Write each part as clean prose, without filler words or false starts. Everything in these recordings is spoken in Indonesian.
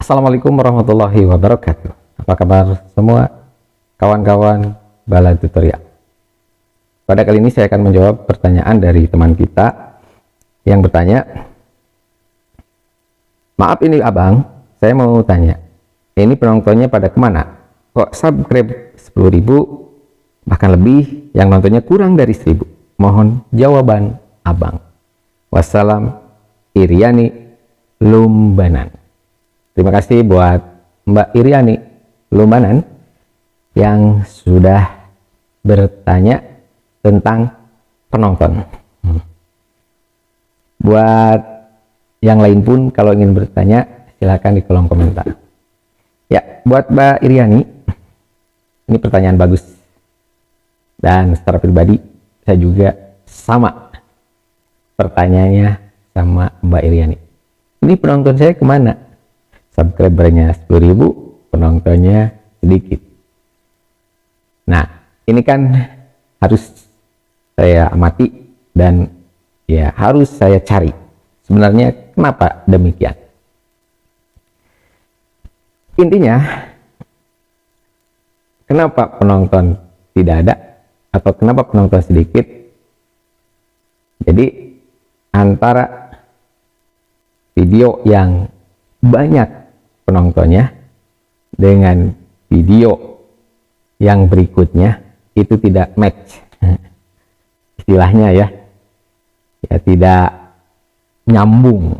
Assalamualaikum warahmatullahi wabarakatuh. Apa kabar semua kawan-kawan Bala Tutorial? Pada kali ini saya akan menjawab pertanyaan dari teman kita yang bertanya, maaf ini abang, saya mau tanya, ini penontonnya pada kemana? Kok subscribe 10.000 bahkan lebih, yang nontonnya kurang dari 1.000? Mohon jawaban abang. Wassalam, Iriani Lumbanan. Terima kasih buat Mbak Iriani Lumbanan yang sudah bertanya tentang penonton. Buat yang lain pun kalau ingin bertanya silahkan di kolom komentar. Ya, buat Mbak Iriani, ini pertanyaan bagus. Dan secara pribadi saya juga sama pertanyaannya sama Mbak Iriani. Ini penonton saya kemana? Subscribernya 10.000, penontonnya sedikit. Nah, ini kan harus saya amati dan ya harus saya cari. Sebenarnya kenapa demikian? Intinya, kenapa penonton tidak ada atau kenapa penonton sedikit? Jadi antara video yang banyak penontonnya dengan video yang berikutnya itu tidak match, istilahnya ya tidak nyambung.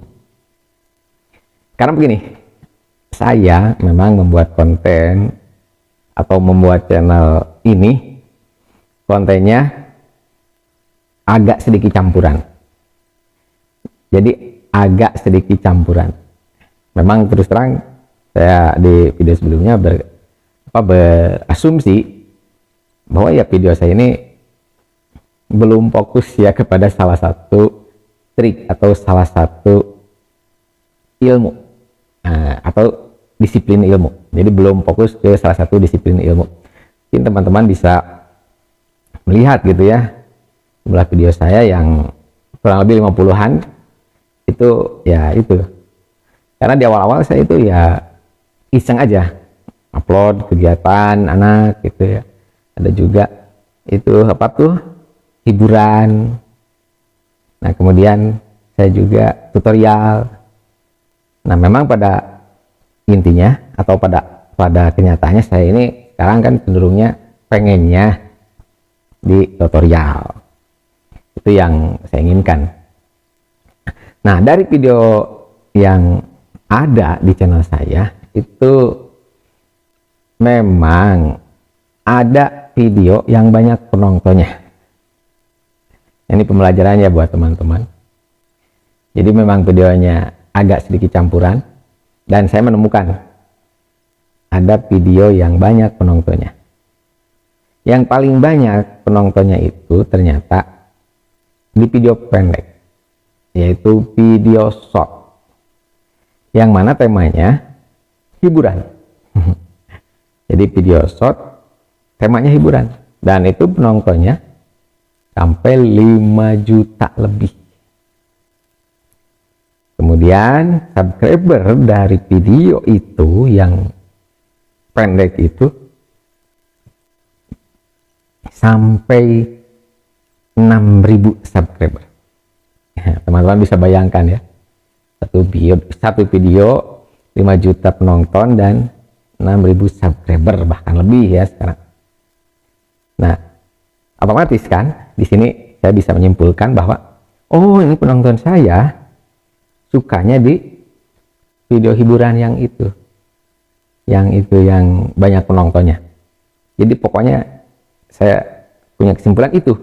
Karena begini, saya memang membuat konten atau membuat channel ini, kontennya agak sedikit campuran. Jadi agak sedikit campuran. Memang terus terang saya di video sebelumnya berasumsi bahwa ya video saya ini belum fokus ya kepada salah satu trik atau salah satu ilmu atau disiplin ilmu. Jadi belum fokus ke salah satu disiplin ilmu. Mungkin teman-teman bisa melihat gitu ya jumlah video saya yang kurang lebih 50-an itu ya itu. Karena di awal-awal saya itu ya iseng aja upload kegiatan anak gitu ya. Ada juga itu apa tuh hiburan. Nah, kemudian saya juga tutorial. Nah, memang pada intinya atau pada kenyataannya saya ini sekarang kan cenderungnya pengennya di tutorial. Itu yang saya inginkan. Nah, dari video yang ada di channel saya itu memang ada video yang banyak penontonnya. Ini pembelajarannya buat teman-teman. Jadi memang videonya agak sedikit campuran dan saya menemukan ada video yang banyak penontonnya. Yang paling banyak penontonnya itu ternyata di video pendek, yaitu video short, yang mana temanya hiburan. Jadi video short temanya hiburan dan itu penontonnya sampai 5 juta lebih. Kemudian subscriber dari video itu yang pendek itu sampai 6.000 subscriber. Teman-teman bisa bayangkan ya, satu video 5 juta penonton dan 6.000 subscriber bahkan lebih ya sekarang. Nah, otomatis kan di sini saya bisa menyimpulkan bahwa oh, ini penonton saya sukanya di video hiburan yang yang banyak penontonnya. Jadi pokoknya saya punya kesimpulan itu.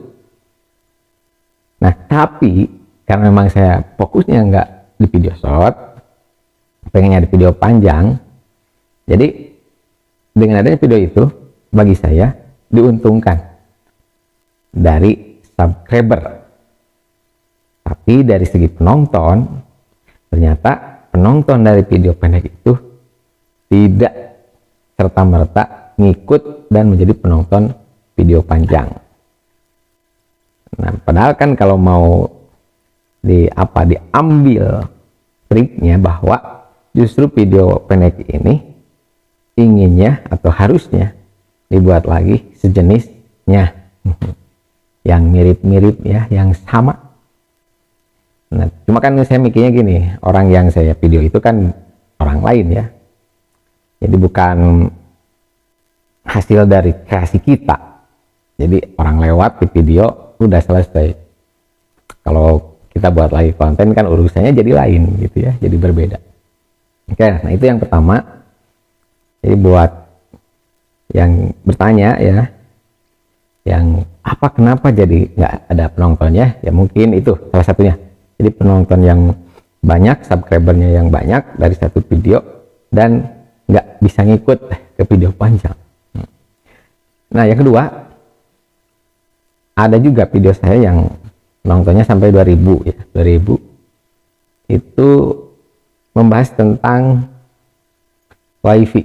Nah, tapi karena memang saya fokusnya nggak di video short, pengennya di video panjang, jadi dengan adanya video itu bagi saya diuntungkan dari subscriber. Tapi dari segi penonton, ternyata penonton dari video pendek itu tidak serta-merta ngikut dan menjadi penonton video panjang. Nah, padahal kan kalau mau diambil triknya bahwa justru video pendek ini inginnya atau harusnya dibuat lagi sejenisnya yang mirip-mirip ya, yang sama. Nah, cuma kan saya mikirnya gini, orang yang saya video itu kan orang lain ya, jadi bukan hasil dari kreasi kita. Jadi orang lewat di video udah selesai. Kalau kita buat lagi konten kan urusannya jadi lain gitu ya, jadi berbeda. Oke, nah itu yang pertama. Jadi buat yang bertanya ya, yang apa kenapa jadi nggak ada penontonnya, ya mungkin itu salah satunya. Jadi penonton yang banyak, subscribernya yang banyak dari satu video dan nggak bisa ngikut ke video panjang. Nah yang kedua, ada juga video saya yang nontonnya sampai 2000 ya, 2000 itu membahas tentang wifi.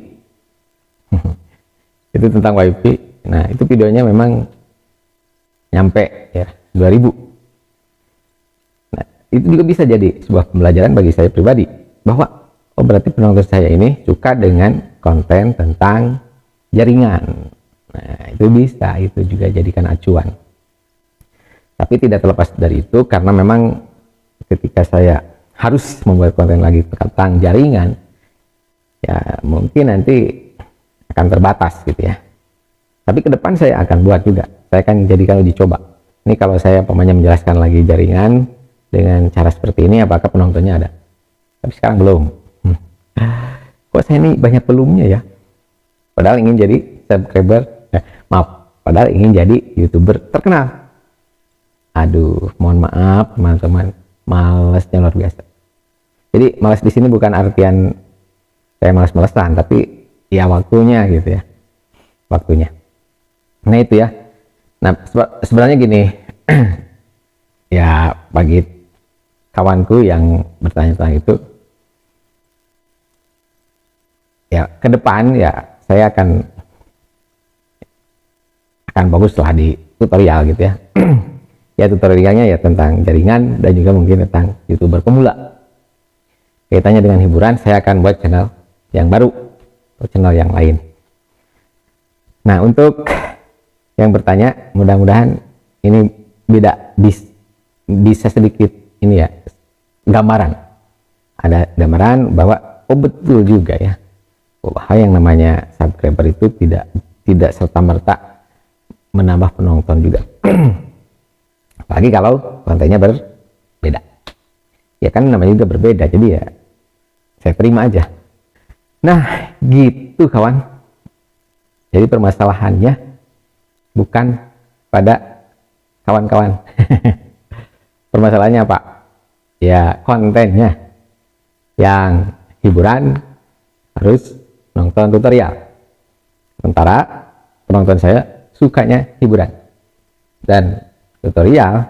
Itu tentang wifi. Nah itu videonya memang nyampe ya 2000. Nah itu juga bisa jadi sebuah pembelajaran bagi saya pribadi, bahwa oh berarti penonton saya ini suka dengan konten tentang jaringan. Nah itu bisa, itu juga jadikan acuan. Tapi tidak terlepas dari itu, karena memang ketika saya harus membuat konten lagi tentang jaringan, ya mungkin nanti akan terbatas gitu ya. Tapi ke depan saya akan buat juga, saya akan jadikan uji coba. Ini kalau saya pemainnya menjelaskan lagi jaringan dengan cara seperti ini, apakah penontonnya ada? Tapi sekarang belum. Kok saya ini banyak belumnya ya? Padahal ingin jadi subscriber, padahal ingin jadi YouTuber terkenal. Aduh, mohon maaf teman-teman, malesnya luar biasa. Jadi malas di sini bukan artian saya malas-malesan, tapi ya waktunya gitu ya, waktunya. Nah itu ya. Nah sebenarnya gini, ya bagi kawanku yang bertanya tentang itu, ya ke depan ya saya akan bagus lah di tutorial gitu ya. Ya tutorialnya ya tentang jaringan dan juga mungkin tentang YouTuber pemula. Kaitannya dengan hiburan, saya akan buat channel yang baru atau channel yang lain. Nah untuk yang bertanya, mudah-mudahan ini bisa sedikit ini ya, gambaran. Ada gambaran bahwa oh betul juga ya, bahwa yang namanya subscriber itu tidak serta-merta menambah penonton juga. Apalagi kalau kontennya berbeda. Ya kan namanya juga berbeda, jadi ya saya terima aja. Nah gitu kawan. Jadi permasalahannya bukan pada kawan-kawan. Permasalahannya apa? Ya kontennya. Yang hiburan harus nonton tutorial. Sementara penonton saya sukanya hiburan. Dan tutorial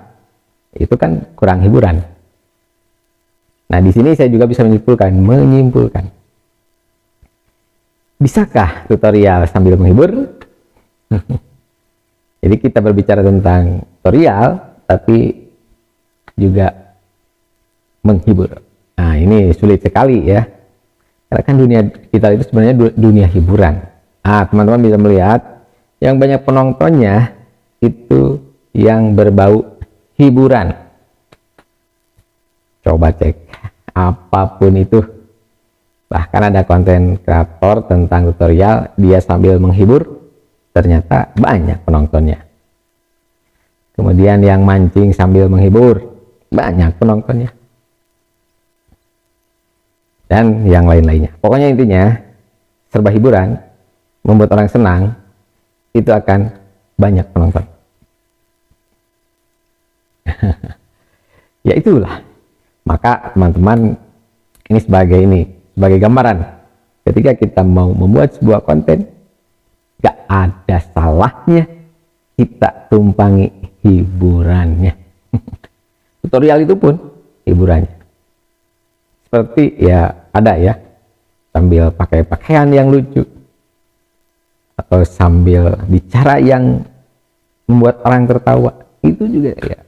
itu kan kurang hiburan. Nah di sini saya juga bisa menyimpulkan, bisakah tutorial sambil menghibur? Jadi kita berbicara tentang tutorial tapi juga menghibur. Nah ini sulit sekali ya, karena kan dunia kita itu sebenarnya dunia hiburan. Teman-teman bisa melihat yang banyak penontonnya itu yang berbau hiburan. Coba cek apapun itu, bahkan ada konten kreator tentang tutorial dia sambil menghibur, ternyata banyak penontonnya. Kemudian yang mancing sambil menghibur, banyak penontonnya, dan yang lain-lainnya. Pokoknya intinya serba hiburan, membuat orang senang, itu akan banyak penonton. Ya itulah, maka teman-teman ini sebagai gambaran, ketika kita mau membuat sebuah konten, gak ada salahnya kita tumpangi hiburannya. Tutorial itu pun hiburannya, seperti ya ada ya sambil pakai pakaian yang lucu, atau sambil bicara yang membuat orang tertawa, itu juga ya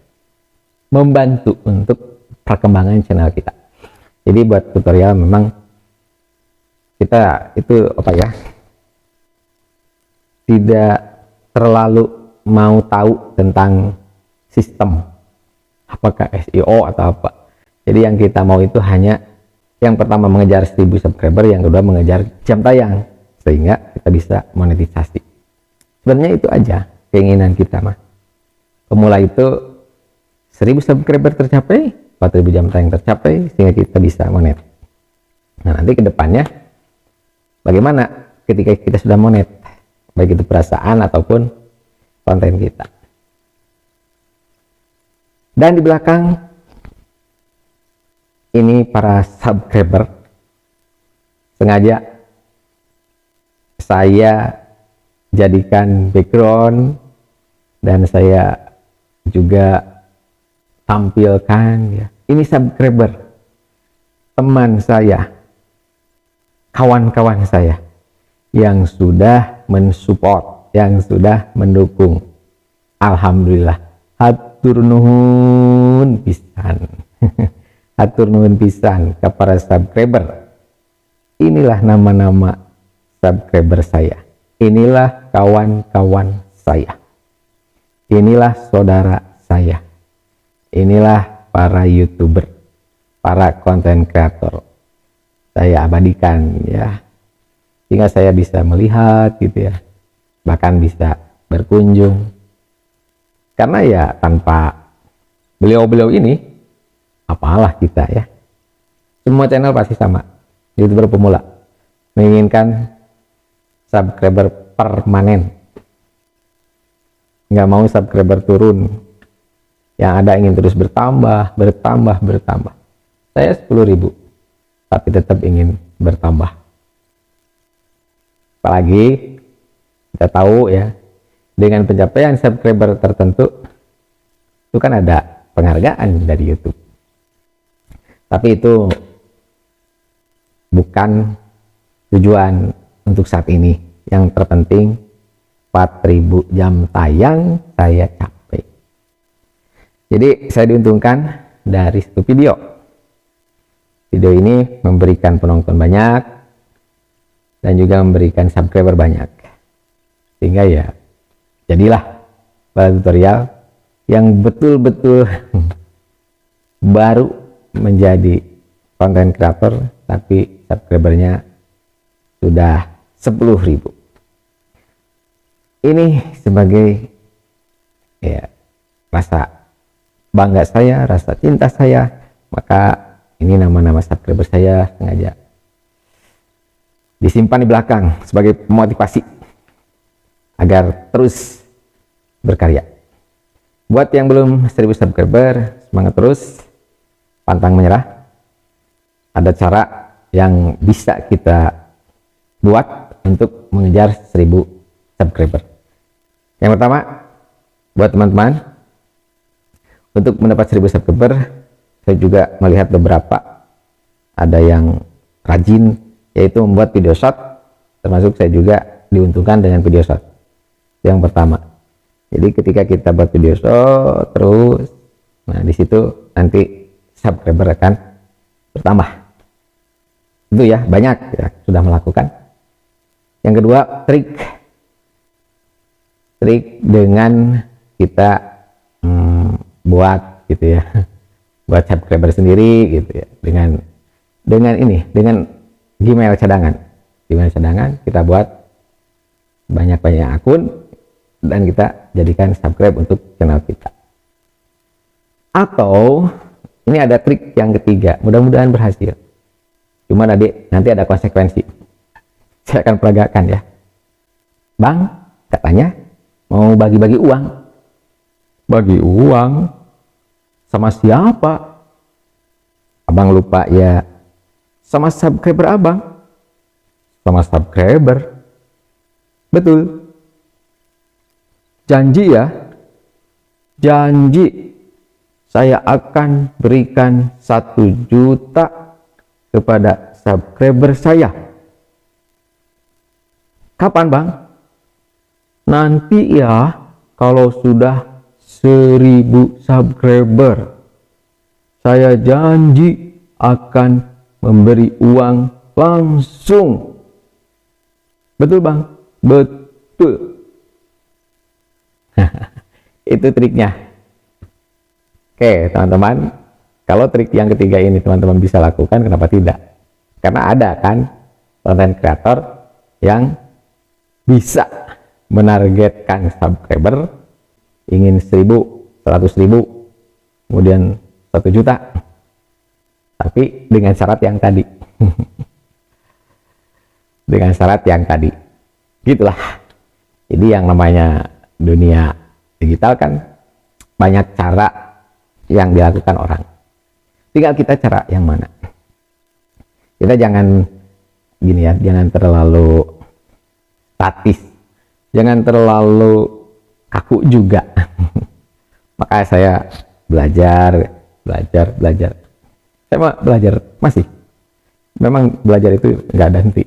membantu untuk perkembangan channel kita. Jadi buat tutorial memang kita itu apa ya, tidak terlalu mau tahu tentang sistem apakah SEO atau apa. Jadi yang kita mau itu hanya yang pertama mengejar 1000 subscriber, yang kedua mengejar jam tayang sehingga kita bisa monetisasi. Sebenarnya itu aja keinginan kita mah. Pemula itu 1000 subscriber tercapai, 4000 jam tayang tercapai sehingga kita bisa monet. Nah, nanti ke depannya bagaimana ketika kita sudah monet, baik itu perasaan ataupun konten kita. Dan di belakang ini para subscriber sengaja saya jadikan background dan saya juga tampilkan ya. Ini subscriber, teman saya, kawan-kawan saya yang sudah mensupport, yang sudah mendukung. Alhamdulillah, hatur nuhun pisan. Hatur nuhun pisan ke para subscriber. Inilah nama-nama subscriber saya. Inilah kawan-kawan saya. Inilah saudara saya. Inilah para YouTuber, para konten kreator. Saya abadikan ya, sehingga saya bisa melihat gitu ya, bahkan bisa berkunjung. Karena ya tanpa beliau-beliau ini, apalah kita ya. Semua channel pasti sama, YouTuber pemula menginginkan subscriber permanen, nggak mau subscriber turun. Yang ada ingin terus bertambah. Saya 10.000, tapi tetap ingin bertambah. Apalagi kita tahu ya, dengan pencapaian subscriber tertentu itu kan ada penghargaan dari YouTube. Tapi itu bukan tujuan untuk saat ini. Yang terpenting 4000 jam tayang saya capai. Jadi saya diuntungkan dari satu video. Video ini memberikan penonton banyak dan juga memberikan subscriber banyak. Sehingga ya jadilah tutorial yang betul-betul baru menjadi konten kreator tapi subscribernya sudah 10.000. Ini sebagai ya rasa bangga saya, rasa cinta saya. Maka ini nama-nama subscriber saya sengaja disimpan di belakang sebagai motivasi agar terus berkarya. Buat yang belum 1000 subscriber, semangat terus, pantang menyerah. Ada cara yang bisa kita buat untuk mengejar 1000 subscriber. Yang pertama, buat teman-teman, untuk mendapat 1000 subscriber, saya juga melihat beberapa ada yang rajin, yaitu membuat video short, termasuk saya juga diuntungkan dengan video short. Yang pertama, jadi ketika kita buat video short terus, nah di situ nanti subscriber akan bertambah. Itu ya, banyak ya sudah melakukan. Yang kedua, trik dengan kita buat gitu ya, buat subscriber sendiri gitu ya, dengan Gmail cadangan kita buat banyak akun dan kita jadikan subscribe untuk channel kita. Atau ini ada trik yang ketiga, mudah-mudahan berhasil, cuma nanti ada konsekuensi, saya akan peragakan ya. Bang katanya mau bagi-bagi uang. Bagi uang sama siapa? Abang lupa ya, sama subscriber abang. Sama subscriber. Betul. Janji ya, janji saya akan berikan 1 juta kepada subscriber saya. Kapan bang? Nanti ya, kalau sudah 1000 subscriber, saya janji akan memberi uang langsung Betul bang, betul. Itu triknya. Oke teman-teman, kalau trik yang ketiga ini teman-teman bisa lakukan, kenapa tidak? Karena ada kan konten kreator yang bisa menargetkan subscriber ingin 1000, 100.000, kemudian 1 juta, tapi dengan syarat yang tadi. Dengan syarat yang tadi, gitulah. Jadi yang namanya dunia digital kan banyak cara yang dilakukan orang, tinggal kita cara yang mana. Kita jangan gini ya, jangan terlalu statis, jangan terlalu kaku juga. Maka saya belajar. Saya mau belajar masih. Memang belajar itu nggak ada henti.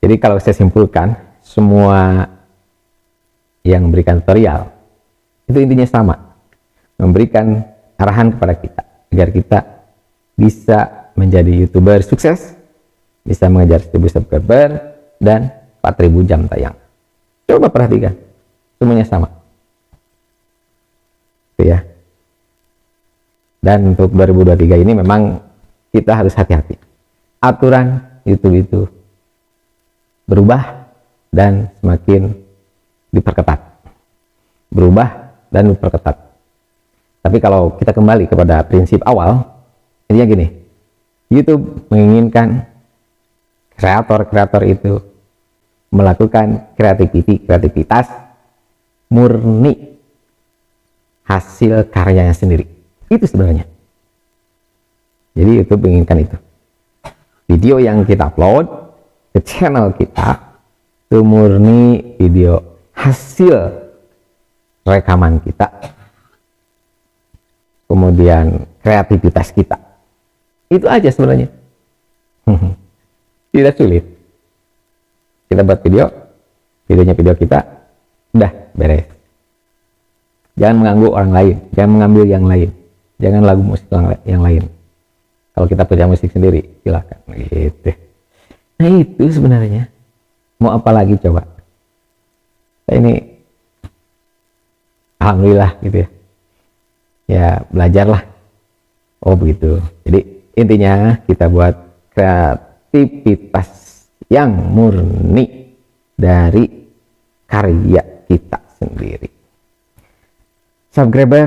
Jadi kalau saya simpulkan, semua yang memberikan tutorial itu intinya sama, memberikan arahan kepada kita agar kita bisa menjadi YouTuber sukses, bisa mengejar 1000 subscriber dan 4000 jam tayang. Coba perhatikan, semuanya sama. Itu ya. Dan untuk 2023 ini memang kita harus hati-hati. Aturan YouTube itu berubah dan semakin diperketat. Berubah dan diperketat. Tapi kalau kita kembali kepada prinsip awal, intinya gini, YouTube menginginkan kreator-kreator itu melakukan kreativitas murni hasil karyanya sendiri. Itu sebenarnya. Jadi YouTube menginginkan itu. Video yang kita upload ke channel kita itu murni video hasil rekaman kita, kemudian kreativitas kita. Itu aja sebenarnya. Tidak sulit. Kita buat videonya video kita, udah beres. Jangan mengganggu orang lain, jangan mengambil yang lain, jangan lagu musik yang lain. Kalau kita punya musik sendiri, silakan gitu. Nah itu sebenarnya. Mau apa lagi coba? Saya ini alhamdulillah gitu ya. Ya belajarlah. Oh begitu. Jadi intinya kita buat kreativitas yang murni dari karya kita sendiri. Subscriber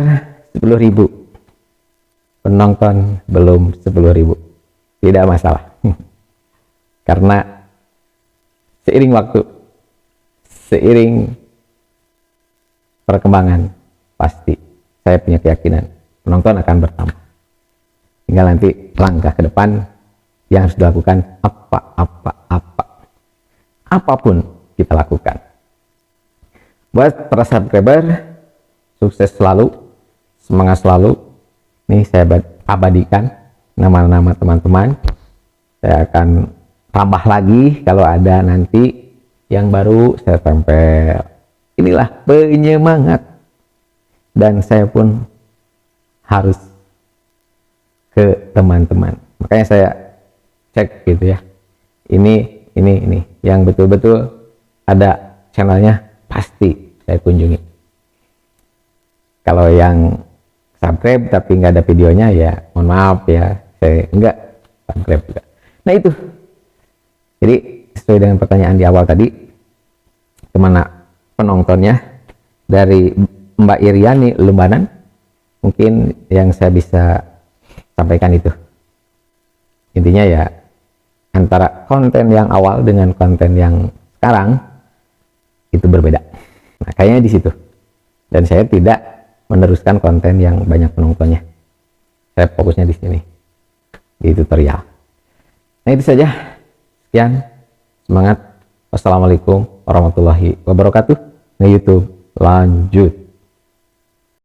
10.000, penonton belum 10.000, tidak masalah. Karena seiring waktu, seiring perkembangan, pasti saya punya keyakinan penonton akan bertambah. Tinggal nanti langkah ke depan yang harus dilakukan apapun kita lakukan. Buat para subscriber, sukses selalu, semangat selalu. Nih saya abadikan nama-nama teman-teman. Saya akan tambah lagi kalau ada nanti yang baru saya tempel. Inilah penyemangat. Dan saya pun harus ke teman-teman. Makanya saya cek gitu ya. Ini yang betul-betul ada channelnya pasti saya kunjungi. Kalau yang subscribe tapi nggak ada videonya ya mohon maaf ya, saya enggak subscribe juga. Nah itu. Jadi sesuai dengan pertanyaan di awal tadi, kemana penontonnya? Dari Mbak Iriani Lembanan, mungkin yang saya bisa sampaikan itu. Intinya ya antara konten yang awal dengan konten yang sekarang itu berbeda. Nah, kayaknya di situ. Dan saya tidak meneruskan konten yang banyak penontonnya. Saya fokusnya di sini, di tutorial. Nah itu saja. Sekian, semangat. Wassalamualaikum warahmatullahi wabarakatuh. Nah, YouTube lanjut.